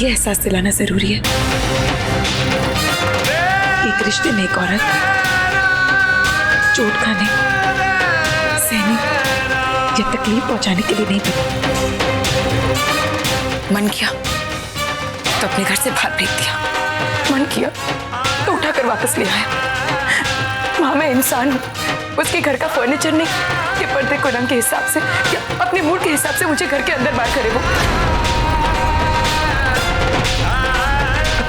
ये एहसास दिलाना जरूरी है। एक रिश्ते में एक औरत चोट खाने, सहने या तकलीफ पहुंचाने के लिए नहीं बनी। मन किया तो अपने घर से बाहर फेंक दिया, मन किया तो उठाकर वापस ले आया। मां, मैं इंसान हूं, उसके घर का फर्नीचर नहीं कि पर्दे को रंग के हिसाब से या अपने मूड के हिसाब से मुझे घर के अंदर बाहर करे। वो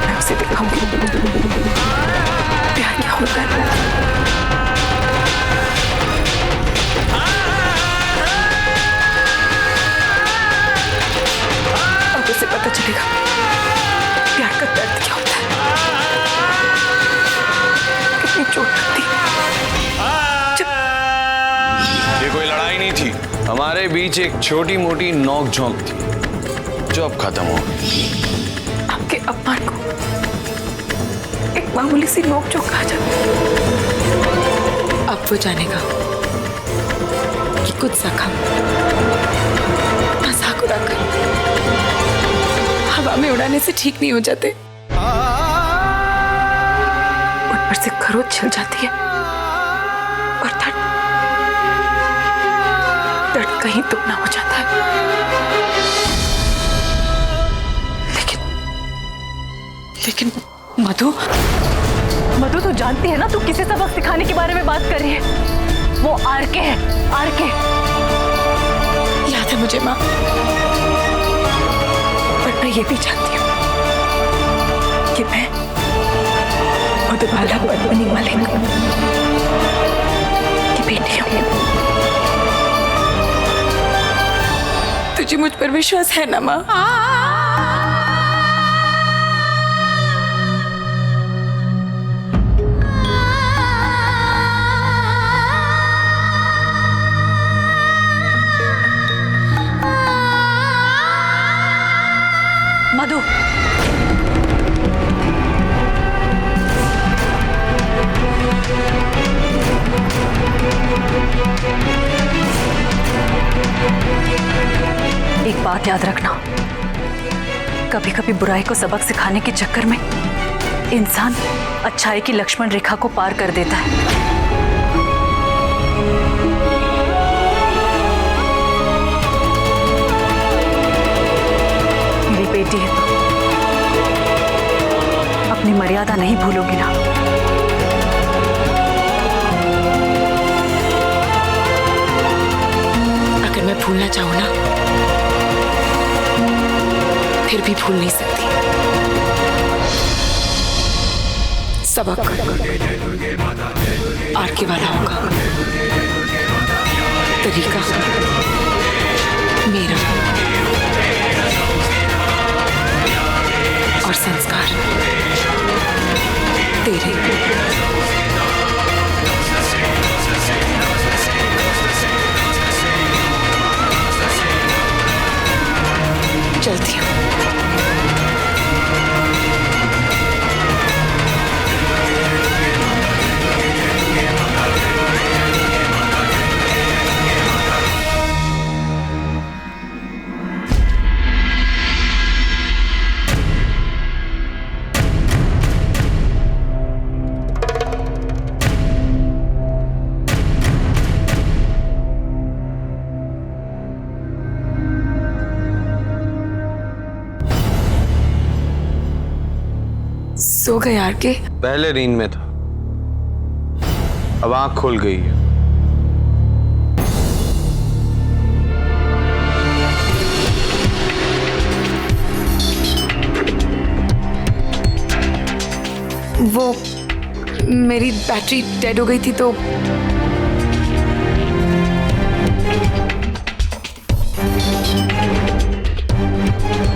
मैं उसे दिखाऊंगी प्यार क्या होता है। अब उसे पता चलेगा प्यार का दर्द क्या होता है, कितनी चोट लगती। ये कोई लड़ाई नहीं थी, हमारे बीच एक छोटी मोटी नोक झोंक थी जो अब खत्म हो गई। आपके अपमान को एक मामूली सी नोक झोंक कहा जाता। अब वो जानेगा कि कुछ जख्म मजाक उड़ाकर हवा में उड़ाने से ठीक नहीं हो जाते, उन पर से खरोच छिल जाती है और दर्द कहीं दुगना हो जाता है। लेकिन मधु तो जानती है ना तू किसे सबक सिखाने के बारे में बात कर रही है। वो आरके है, आरके। याद है मुझे माँ, पर मैं ये भी जानती हूँ कि मैं मधुबाला पद्मनी मलिक की बेटी हूँ। तुझे मुझ पर विश्वास है ना माँ? मधु, एक बात याद रखना, कभी कभी बुराई को सबक सिखाने के चक्कर में इंसान अच्छाई की लक्ष्मण रेखा को पार कर देता है। बेटी है तो अपनी मर्यादा नहीं भूलोगी ना? अगर मैं भूलना चाहूं ना, फिर भी भूल नहीं सकती। सबक आरके वाला होगा, तरीका मेरा और संस्कार तेरे। चलती हूँ। सो गए यार के? पहले नींद में था, अब आंख खुल गई है। वो मेरी बैटरी डेड हो गई थी तो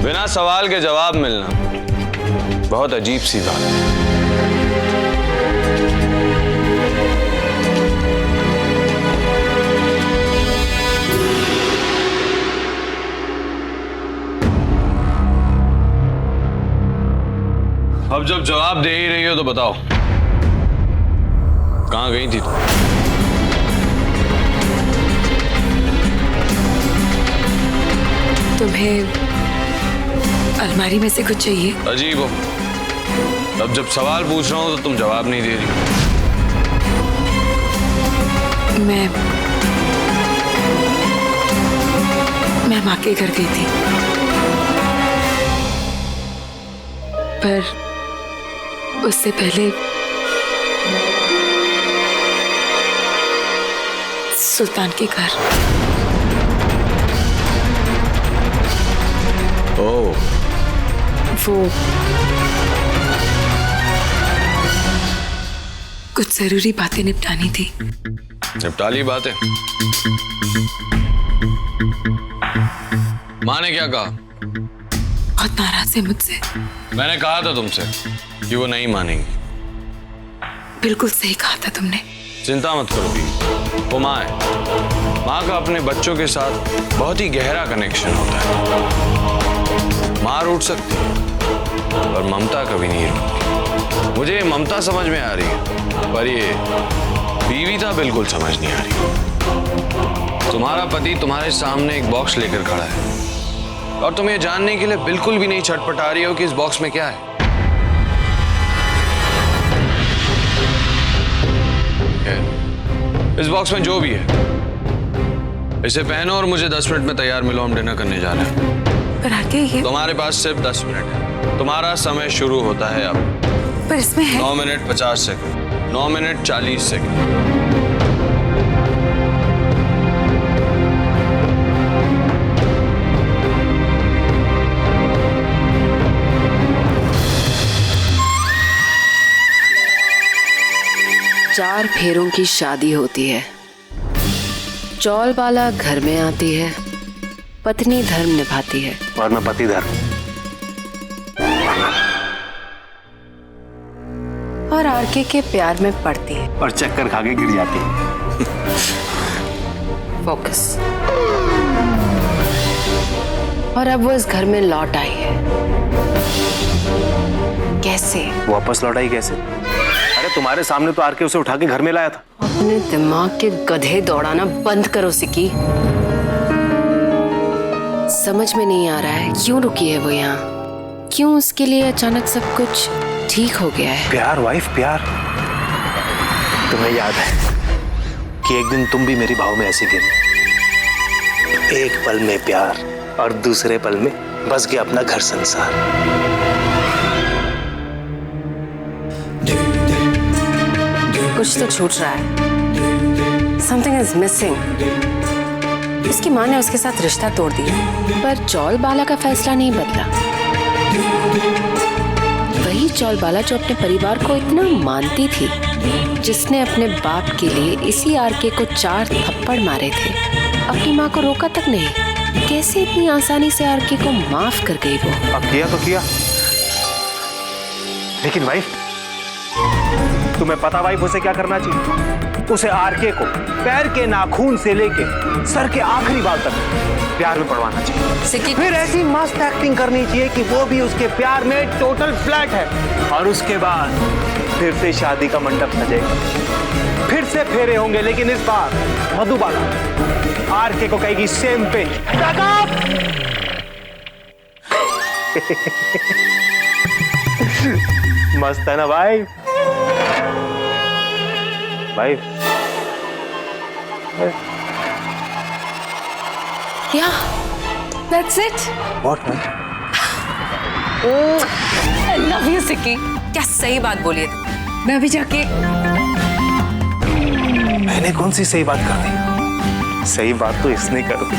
बिना सवाल के जवाब मिलना बहुत अजीब सी बात है। अब जब जवाब दे ही रही हो तो बताओ, कहां गई थी तुम? तुम्हें अलमारी में से कुछ चाहिए? अजीब हो, अब जब सवाल पूछ रहा हूं तो तुम जवाब नहीं दे रही। मैं माँ के घर गई थी, पर उससे पहले सुल्तान के घर। ओह, वो कुछ जरूरी बातें निपटानी थी। निपटा ली बातें? माँ ने क्या कहा? बहुत नाराज है मुझसे। मैंने कहा था तुमसे कि वो नहीं मानेंगी। बिल्कुल सही कहा था तुमने। चिंता मत करो भी, वो माँ है। माँ का अपने बच्चों के साथ बहुत ही गहरा कनेक्शन होता है। माँ रूठ सकती है और ममता कभी नहीं रूठती। मुझे ये ममता समझ में आ रही है, पर ये बीवीता बिल्कुल समझ नहीं आ रही। तुम्हारा पति तुम्हारे सामने एक बॉक्स लेकर खड़ा है और तुम ये जानने के लिए बिल्कुल भी नहीं छटपटा रही हो कि इस बॉक्स में क्या है। इस बॉक्स में जो भी है, इसे पहनो और मुझे 10 मिनट में तैयार मिलो, हम डिनर करने जा रहे हैं। पर आगे ये, तुम्हारे पास सिर्फ 10 मिनट है। तुम्हारा समय शुरू होता है अब। पर इसमें है 9 मिनट 50 सेकंड, 9 मिनट 40 सेकंड। चार फेरों की शादी होती है। चौलबाला घर में आती है, पत्नी धर्म निभाती है और मैं पति धर्म, और आरके के प्यार में पड़ती है और चक्कर खा के गिर जाती है। फोकस। और अब वो इस घर में लौट आई है। कैसे? वापस लौटाई कैसे? अरे तुम्हारे सामने तो आरके उसे उठा के घर में लाया था। अपने दिमाग के गधे दौड़ाना बंद करो सिक्की। समझ में नहीं आ रहा है क्यों रुकी है वो यहाँ, क्यों उसके लिए अचानक सब कुछ ठीक हो गया है। प्यार वाइफ, प्यार। तुम्हें याद है कि एक दिन तुम भी मेरी भाव में ऐसे गिरी। एक पल में प्यार और दूसरे पल में बस गया अपना घर संसार। कुछ तो छूट रहा है। Something is missing. उसकी माँ ने उसके साथ रिश्ता तोड़ दिया, पर चौलबाला का फैसला नहीं बदला। वही चौलबाला जो अपने परिवार को इतना मानती थी, जिसने अपने बाप के लिए इसी आरके को 4 थप्पड़ मारे थे, अपनी माँ को रोका तक नहीं। कैसे इतनी आसानी से आरके को माफ कर गई वो? अब किया तो किया, लेकिन वाइफ, तुम्हें पता वाइफ उसे क्या करना चाहिए? उसे आरके को पैर के नाखून से लेके सर के आखिरी बाल तक प्यार में पड़वाना चाहिए। फिर ऐसी मस्त एक्टिंग करनी चाहिए कि वो भी उसके प्यार में टोटल फ्लैट है। और उसके बाद फिर से शादी का मंडप सजेगा, फिर से फेरे होंगे, लेकिन इस बार मधुबाला आरके को कहेगी सेम पे। मस्त है ना भाई? भाई Yeah, that's it. What man? I love you, सिक्की। क्या सही बात बोली है तुम। मैं अभी जाके। मैंने कौन सी सही बात कर दी? सही बात तो इसने कर दी।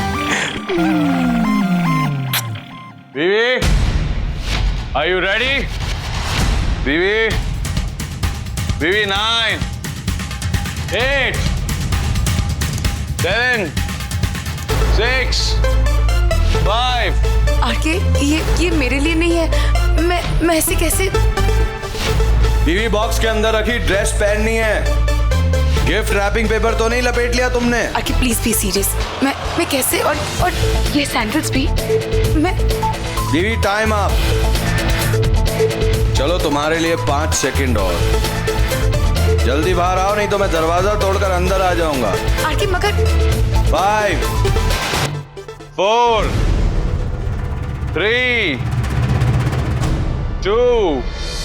बीवी, are you ready? बीवी, बीवी 9, 8, 7, 6, 5। आरके, ये मेरे लिए नहीं है। मैं ऐसे कैसे? बीवी, बॉक्स के अंदर रखी ड्रेस पहननी है। गिफ्ट रैपिंग पेपर तो नहीं लपेट लिया तुमने? RK please be serious. मैं कैसे? और ये सैंडल्स भी। मैं बीवी, टाइम अप। चलो तुम्हारे लिए 5 सेकंड और। जल्दी बाहर आओ, नहीं तो मैं दरवाजा तोड़कर अंदर आ जाऊंगा। आरके मगर 5, 4, 3, 2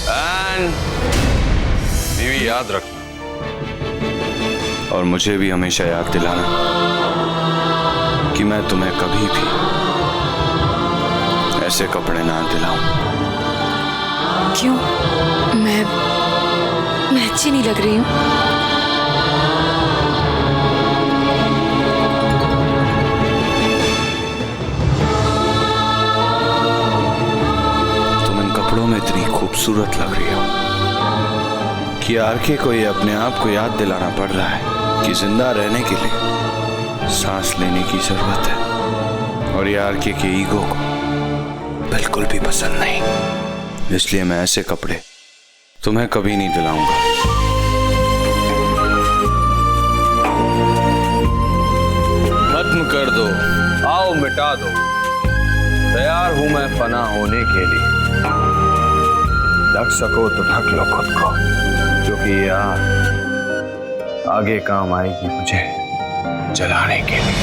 एंड बीवी याद रखना और मुझे भी हमेशा याद दिलाना कि मैं तुम्हें कभी भी ऐसे कपड़े ना दिलाऊं। क्यों? मैं अच्छी नहीं लग रही हूँ? तुम इन कपड़ों में इतनी खूबसूरत लग रही हो कि आरके को ये अपने आप को याद दिलाना पड़ रहा है कि जिंदा रहने के लिए सांस लेने की जरूरत है, और ये आरके के ईगो को बिल्कुल भी पसंद नहीं। इसलिए मैं ऐसे कपड़े तुम्हें कभी नहीं दिलाऊंगा। खत्म कर दो, आओ मिटा दो। तैयार हूं मैं फना होने के लिए। ढक सको तो ढक लो खुद को, क्योंकि ये आग आगे काम आएगी मुझे जलाने के लिए।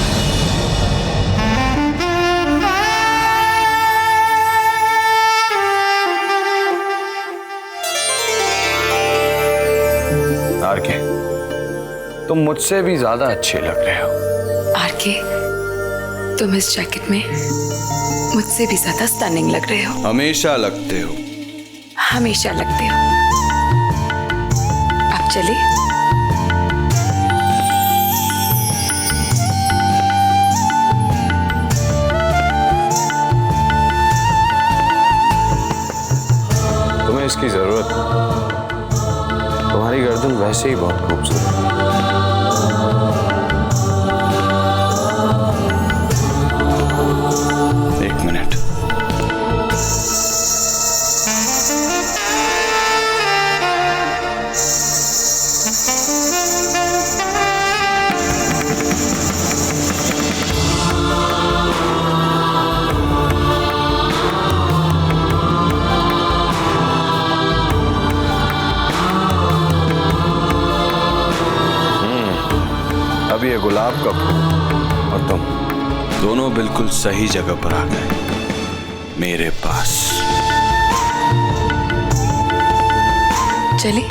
आरके, तुम मुझसे भी ज्यादा अच्छे लग रहे हो। आरके, तुम इस जैकेट में मुझसे भी ज्यादा स्टनिंग लग रहे हो। हमेशा लगते हो। हमेशा लगते हो। अब चले? तुम्हें इसकी जरूरत है। तुम्हारी गर्दन वैसे ही बहुत खूबसूरत है। एक मिनट। अब ये गुलाब का फूल और तुम दोनों बिल्कुल सही जगह पर आ गए मेरे पास। चले?